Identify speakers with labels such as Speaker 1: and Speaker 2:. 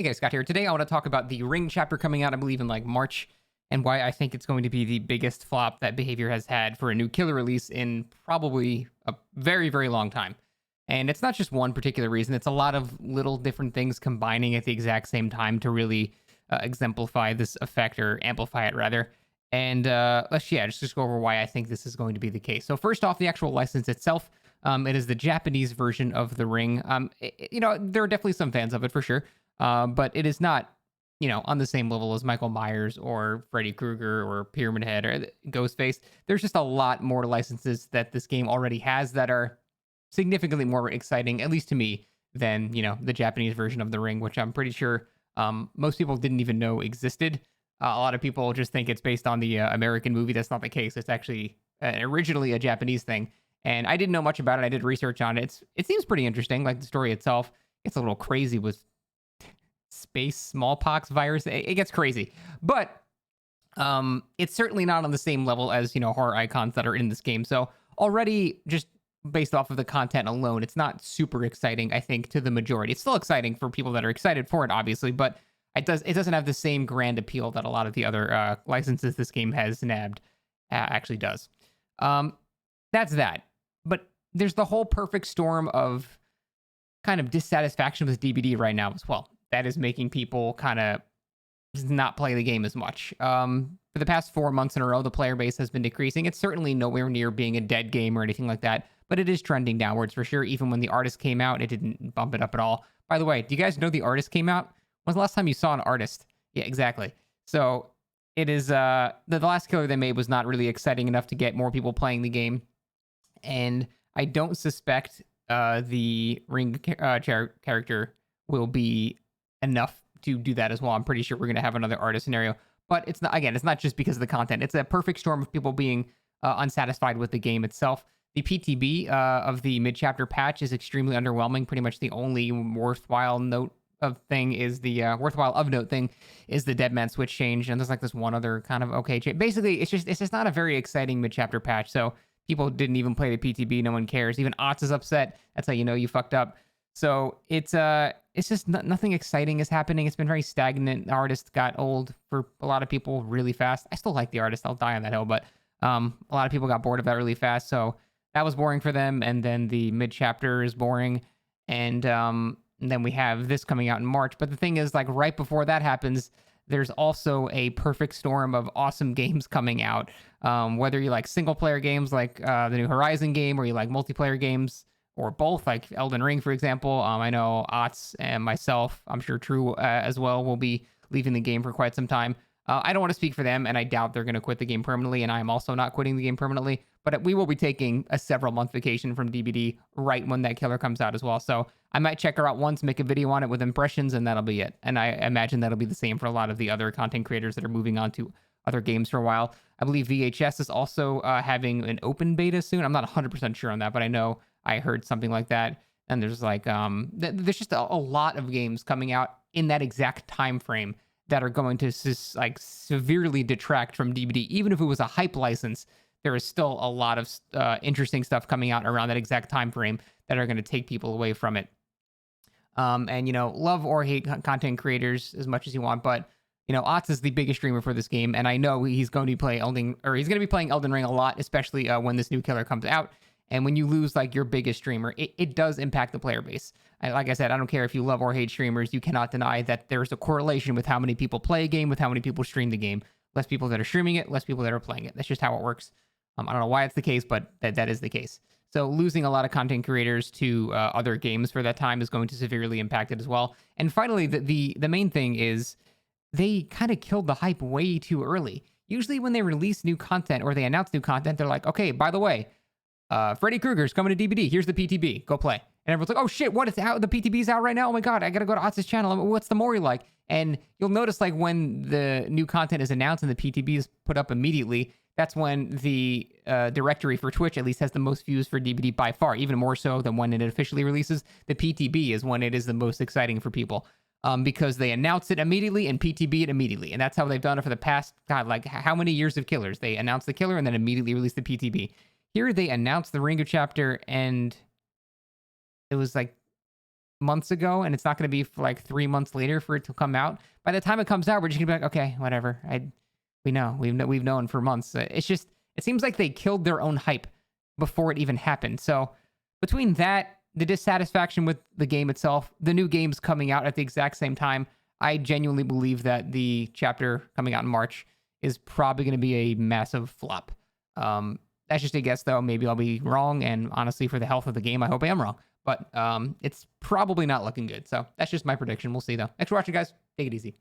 Speaker 1: Hey guys, Scott here. Today I want to talk about the Ring chapter coming out, I believe, in like March, and why I think it's going to be the biggest flop that Behavior has had for a new killer release in probably a very, very long time. And it's not just one particular reason, it's a lot of little different things combining at the exact same time to really exemplify this effect or amplify it rather. And let's just go over why I think this is going to be the case. So, first off, the actual license itself. It is the Japanese version of The Ring. There are definitely some fans of it for sure, but it is not, on the same level as Michael Myers or Freddy Krueger or Pyramid Head or Ghostface. There's just a lot more licenses that this game already has that are significantly more exciting, at least to me, than the Japanese version of The Ring, which I'm pretty sure most people didn't even know existed. A lot of people just think it's based on the American movie. That's not the case. It's actually originally a Japanese thing, and I didn't know much about it. I did research on it. It seems pretty interesting. Like the story itself, it's a little crazy with space smallpox virus. It gets crazy, but it's certainly not on the same level as horror icons that are in this game. So already, just based off of the content alone, it's not super exciting, I think, to the majority. It's still exciting for people that are excited for it, obviously, but it doesn't have the same grand appeal that a lot of the other licenses this game has nabbed actually does. That's that. But there's the whole perfect storm of kind of dissatisfaction with DBD right now as well. That is making people kind of not play the game as much. For the past 4 months in a row, the player base has been decreasing. It's certainly nowhere near being a dead game or anything like that, but it is trending downwards for sure. Even when the artist came out, it didn't bump it up at all. By the way, do you guys know the artist came out? When's the last time you saw an artist? Yeah, exactly. So it is the last killer they made was not really exciting enough to get more people playing the game, and I don't suspect the Ring character will be enough to do that as well. I'm pretty sure we're going to have another artist scenario, but it's not. Again, it's not just because of the content. It's a perfect storm of people being unsatisfied with the game itself. The PTB of the mid-chapter patch is extremely underwhelming. Pretty much the only worthwhile of note thing is the Dead Man Switch change, and there's like this one other kind of okay change. Basically, it's just not a very exciting mid-chapter patch. So people didn't even play the PTB. No one cares. Even Otz is upset. That's how you know you fucked up. So it's just nothing exciting is happening. It's been very stagnant. The artist got old for a lot of people really fast. I still like the artist. I'll die on that hill, but a lot of people got bored of that really fast. So that was boring for them. And then the mid chapter is boring. And then we have this coming out in March. But the thing is, like right before that happens, there's also a perfect storm of awesome games coming out. Whether you like single player games like the new Horizon game, or you like multiplayer games, or both, like Elden Ring, for example. I know Otz and myself, I'm sure True as well, will be leaving the game for quite some time. I don't want to speak for them, and I doubt they're going to quit the game permanently, and I am also not quitting the game permanently, but we will be taking a several-month vacation from DBD right when that killer comes out as well. So I might check her out once, make a video on it with impressions, and that'll be it. And I imagine that'll be the same for a lot of the other content creators that are moving on to other games for a while. I believe VHS is also having an open beta soon. I'm not 100% sure on that, but I know I heard something like that. And there's like there's just a lot of games coming out in that exact time frame that are going to like severely detract from DBD. Even if it was a hype license, there is still a lot of interesting stuff coming out around that exact time frame that are going to take people away from it. And love or hate content creators as much as you want, but Otz is the biggest streamer for this game, and I know he's going to be playing Elden Ring a lot, especially when this new killer comes out. And when you lose like your biggest streamer, it does impact the player base. And like I said, I don't care if you love or hate streamers, you cannot deny that there's a correlation with how many people play a game with how many people stream the game. Less people that are streaming it, less people that are playing it. That's just how it works. I don't know why it's the case, but that is the case. So losing a lot of content creators to other games for that time is going to severely impact it as well. And finally, the main thing is they kind of killed the hype way too early. Usually when they release new content or they announce new content, they're like, okay, by the way, Freddy Krueger's coming to DBD. Here's the PTB. Go play. And everyone's like, oh shit, what is out? The PTB's out right now? Oh my God, I gotta go to Otz's channel. What's the Mori like? And you'll notice like when the new content is announced and the PTB is put up immediately, that's when the directory for Twitch at least has the most views for DBD by far, even more so than when it officially releases. The PTB is when it is the most exciting for people because they announce it immediately and PTB it immediately. And that's how they've done it for the past, God, like how many years of killers? They announce the killer and then immediately release the PTB. Here they announced the Ringu chapter and it was like months ago, and it's not going to be for like 3 months later for it to come out. By the time it comes out, we're just gonna be like, okay, whatever. We've known for months. It's just, it seems like they killed their own hype before it even happened. So between that, the dissatisfaction with the game itself, the new games coming out at the exact same time, I genuinely believe that the chapter coming out in March is probably going to be a massive flop. That's just a guess, though. Maybe I'll be wrong. And honestly, for the health of the game, I hope I am wrong. But it's probably not looking good. So that's just my prediction. We'll see, though. Thanks for watching, guys. Take it easy.